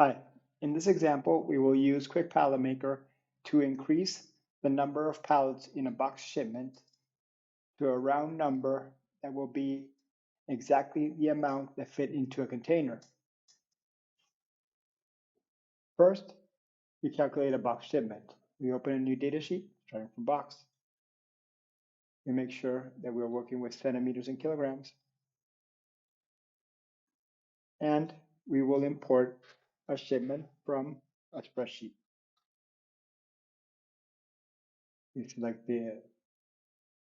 Hi, in this example, we will use Quick Pallet Maker to increase the number of pallets in a box shipment to a round number that will be exactly the amount that fit into a container. First, we calculate a box shipment. We open a new data sheet, starting from box. We make sure that we're working with centimeters and kilograms. And we will import a shipment from a spreadsheet. We select the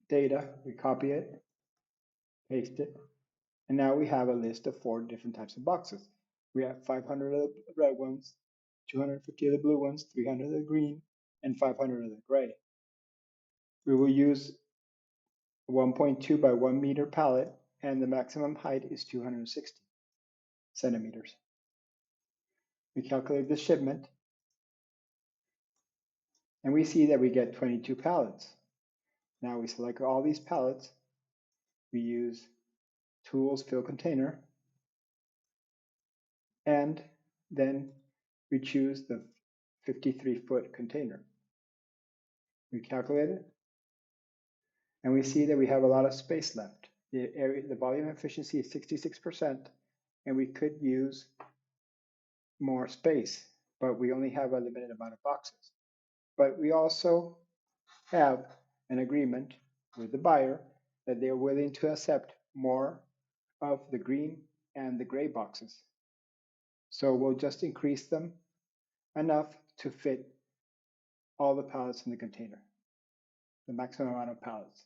data, we copy it, paste it, and now we have a list of 4 different types of boxes. We have 500 of the red ones, 250 of the blue ones, 300 of the green, and 500 of the gray. We will use 1.2 by 1 meter pallet, and the maximum height is 260 centimeters. We calculate the shipment, and we see that we get 22 pallets. Now we select all these pallets. We use Tools, Fill Container, and then we choose the 53-foot container. We calculate it, and we see that we have a lot of space left. The volume efficiency is 66%, and we could use more space, but we only have a limited amount of boxes. But we also have an agreement with the buyer that they're willing to accept more of the green and the gray boxes. So we'll just increase them enough to fit all the pallets in the container, the maximum amount of pallets.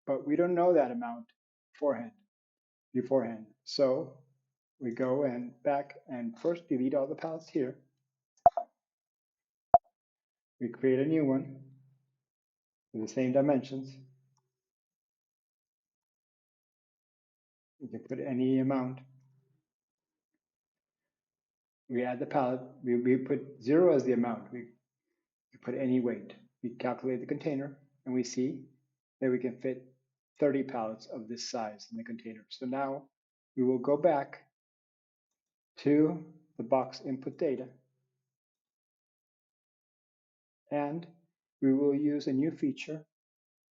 But we don't know that amount beforehand. So we go and back and first delete all the pallets here. We create a new one with the same dimensions. We can put any amount. We add the pallet. We put 0 as the amount. We put any weight. We calculate the container, and we see that we can fit 30 pallets of this size in the container. So now we will go back to the box input data, and we will use a new feature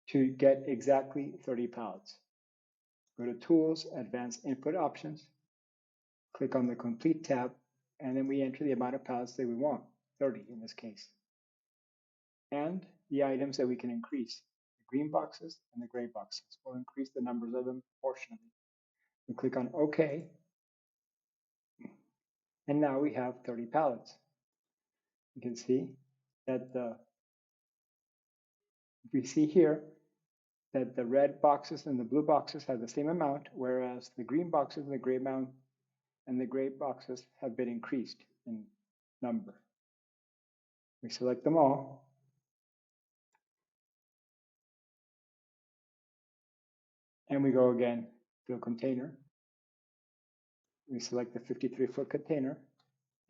to get exactly 30 pallets. Go to Tools, Advanced Input Options, click on the Complete tab, and then we enter the amount of pallets that we want, 30 in this case, and the items that we can increase. The green boxes and the gray boxes. We'll increase the numbers of them proportionally. We click on OK, and now we have 30 pallets. You can see that we see here that the red boxes and the blue boxes have the same amount, whereas the green boxes and the gray amount and the gray boxes have been increased in number. We select them all. And we go again to a container. We select the 53-foot container.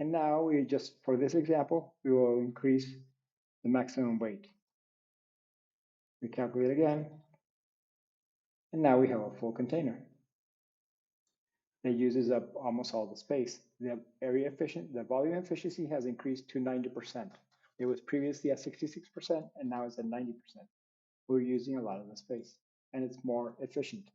And now we just, for this example, we will increase the maximum weight. We calculate again. And now we have a full container that uses up almost all the space. The volume efficiency has increased to 90%. It was previously at 66%, and now it's at 90%. We're using a lot of the space, and it's more efficient.